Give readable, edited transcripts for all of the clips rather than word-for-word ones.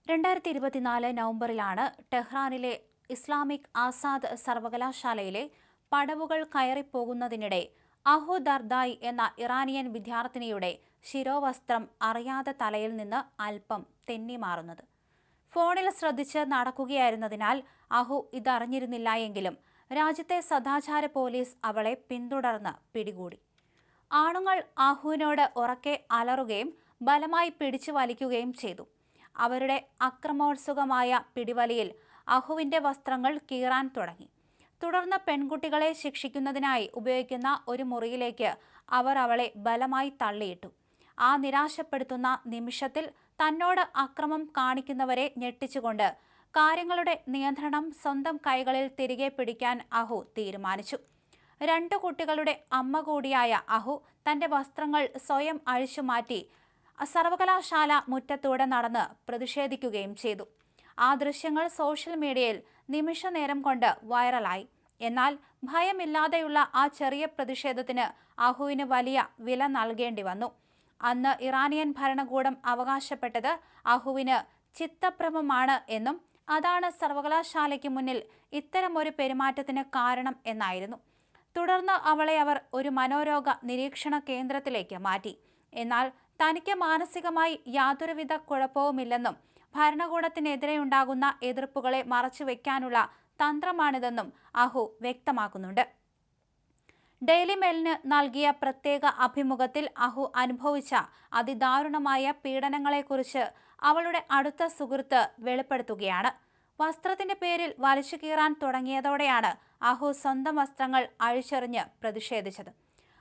2024 നവംബറിലാണ് ടെഹ്റാനിലെ Islamic Azad സർവകലാശാലയിലെ പടവുകൾ കയറിപ്പോകുന്നതിനിടെ അഹു ദർദായി എന്ന ഇറാനിയൻ വിദ്യാർത്ഥിനിയുടെ ശിരോവസ്ത്രം അറിയാതെ തലയിൽ നിന്ന് അല്പം തെന്നിമാറുന്നത്. ഫോണിൽ ശ്രദ്ധിച്ച് നടക്കുകയായിരുന്നതിനാൽ അഹു ഇതറിഞ്ഞിരുന്നില്ല എങ്കിലും രാജ്യത്തെ സദാചാര പോലീസ് അവളെ പിന്തുടർന്ന് പിടികൂടി. ആണുങ്ങൾ അഹുവിനോട് ഉറക്കെ അലറുകയും ബലമായി പിടിച്ചു വലിക്കുകയും ചെയ്തു. അവരുടെ അക്രമോത്സുകമായ പിടിവലിയിൽ അഹുവിന്റെ വസ്ത്രങ്ങൾ കീറാൻ തുടങ്ങി. തുടർന്ന് പെൺകുട്ടികളെ ശിക്ഷിക്കുന്നതിനായി ഉപയോഗിക്കുന്ന ഒരു മുറിയിലേക്ക് അവർ അവളെ ബലമായി തള്ളിയിട്ടു. ആ നിരാശപ്പെടുത്തുന്ന നിമിഷത്തിൽ തന്നോട് അക്രമം കാണിക്കുന്നവരെ ഞെട്ടിച്ചുകൊണ്ട് കാര്യങ്ങളുടെ നിയന്ത്രണം സ്വന്തം കൈകളിൽ തിരികെ പിടിക്കാൻ അഹു തീരുമാനിച്ചു. 2 കുട്ടികളുടെ അമ്മ കൂടിയായ അഹു തന്റെ വസ്ത്രങ്ങൾ സ്വയം അഴിച്ചുമാറ്റി സർവകലാശാല മുറ്റത്തൂടെ നടന്ന് പ്രതിഷേധിക്കുകയും ചെയ്തു. ആ ദൃശ്യങ്ങൾ സോഷ്യൽ മീഡിയയിൽ നിമിഷ നേരം കൊണ്ട് വൈറലായി. എന്നാൽ ഭയമില്ലാതെയുള്ള ആ ചെറിയ പ്രതിഷേധത്തിന് അഹുവിന് വലിയ വില നൽകേണ്ടി വന്നു. അന്ന് ഇറാനിയൻ ഭരണകൂടം അവകാശപ്പെട്ടത് അഹുവിന് ചിത്തഭ്രമമാണ് എന്നും അതാണ് സർവകലാശാലയ്ക്ക് മുന്നിൽ ഇത്തരമൊരു പെരുമാറ്റത്തിന് കാരണം എന്നായിരുന്നു. തുടർന്ന് അവളെ അവർ ഒരു മനോരോഗ നിരീക്ഷണ കേന്ദ്രത്തിലേക്ക് മാറ്റി. എന്നാൽ തനിക്ക് മാനസികമായി യാതൊരുവിധ കുഴപ്പവുമില്ലെന്നും ഭരണകൂടത്തിനെതിരെയുണ്ടാകുന്ന എതിർപ്പുകളെ മറച്ചുവെക്കാനുള്ള തന്ത്രമാണിതെന്നും അഹു വ്യക്തമാക്കുന്നുണ്ട്. ഡെയിലി മെയിലിന് നൽകിയ പ്രത്യേക അഭിമുഖത്തിൽ അഹു അനുഭവിച്ച അതിദാരുണമായ പീഡനങ്ങളെക്കുറിച്ച് അവളുടെ അടുത്ത സുഹൃത്ത് വെളിപ്പെടുത്തുകയാണ്. വസ്ത്രത്തിന്റെ പേരിൽ വലിച്ചു കീറാൻ തുടങ്ങിയതോടെയാണ് അഹു സ്വന്തം വസ്ത്രങ്ങൾ അഴിച്ചെറിഞ്ഞ് പ്രതിഷേധിച്ചത്.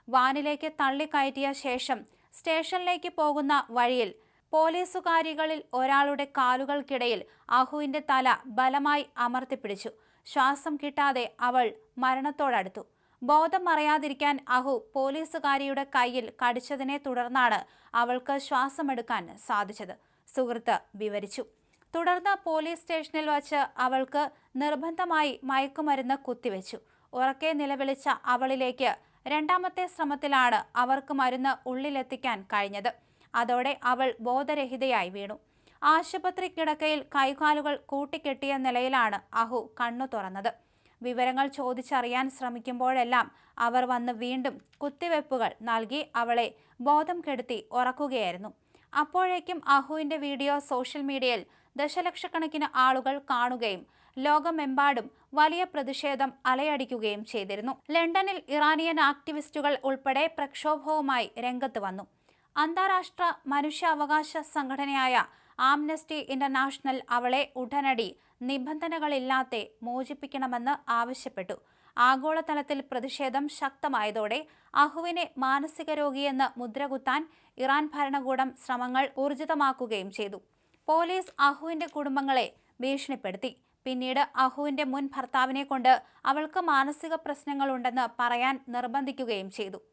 വാനിലേക്ക് തള്ളിക്കയറ്റിയ ശേഷം സ്റ്റേഷനിലേക്ക് പോകുന്ന വഴിയിൽ പോലീസുകാരികളിൽ ഒരാളുടെ കാലുകൾക്കിടയിൽ അഹുവിന്റെ തല ബലമായി അമർത്തിപ്പിടിച്ചു. ശ്വാസം കിട്ടാതെ അവൾ മരണത്തോടടുത്തു. ബോധം മറയാതിരിക്കാൻ അഹു പോലീസുകാരിയുടെ കയ്യിൽ കടിച്ചതിനെ തുടർന്നാണ് അവൾക്ക് ശ്വാസമെടുക്കാൻ സാധിച്ചത്, സുഹൃത്ത് വിവരിച്ചു. തുടർന്ന് പോലീസ് സ്റ്റേഷനിൽ വച്ച് അവൾക്ക് നിർബന്ധമായി മയക്കുമരുന്ന് കുത്തിവെച്ചു. ഉറക്കെ നിലവിളിച്ച അവളിലേക്ക് രണ്ടാമത്തെ ശ്രമത്തിലാണ് അവർക്ക് മരുന്ന് ഉള്ളിലെത്തിക്കാൻ കഴിഞ്ഞത്. അതോടെ അവൾ ബോധരഹിതയായി വീണു. ആശുപത്രി കിടക്കയിൽ കൈകാലുകൾ കൂട്ടിക്കെട്ടിയ നിലയിലാണ് അഹു കണ്ണു തുറന്നത്. വിവരങ്ങൾ ചോദിച്ചറിയാൻ ശ്രമിക്കുമ്പോഴെല്ലാം അവർ വന്ന് വീണ്ടും കുത്തിവെപ്പുകൾ നൽകി അവളെ ബോധം കെടുത്തി ഉറക്കുകയായിരുന്നു. അപ്പോഴേക്കും അഹുവിന്റെ വീഡിയോ സോഷ്യൽ മീഡിയയിൽ ദശലക്ഷക്കണക്കിന് ആളുകൾ കാണുകയും ലോകമെമ്പാടും വലിയ പ്രതിഷേധം അലയടിക്കുകയും ചെയ്തിരുന്നു. ലണ്ടനിൽ ഇറാനിയൻ ആക്ടിവിസ്റ്റുകൾ ഉൾപ്പെടെ പ്രക്ഷോഭവുമായി രംഗത്ത് വന്നു. അന്താരാഷ്ട്ര മനുഷ്യാവകാശ സംഘടനയായ ആംനസ്റ്റി ഇന്റർനാഷണൽ അവളെ ഉടനടി നിബന്ധനകളില്ലാതെ മോചിപ്പിക്കണമെന്ന് ആവശ്യപ്പെട്ടു. ആഗോളതലത്തിൽ പ്രതിഷേധം ശക്തമായതോടെ അഹുവിനെ മാനസിക രോഗിയെന്ന് മുദ്രകുത്താൻ ഇറാൻ ഭരണകൂടം ശ്രമങ്ങൾ ഊർജിതമാക്കുകയും ചെയ്തു. പോലീസ് അഹുവിന്റെ കുടുംബങ്ങളെ ഭീഷണിപ്പെടുത്തി. പിന്നീട് അഹുവിന്റെ മുൻ ഭർത്താവിനെ കൊണ്ട് അവൾക്ക് മാനസിക പ്രശ്നങ്ങളുണ്ടെന്ന് പറയാൻ നിർബന്ധിക്കുകയും ചെയ്തു.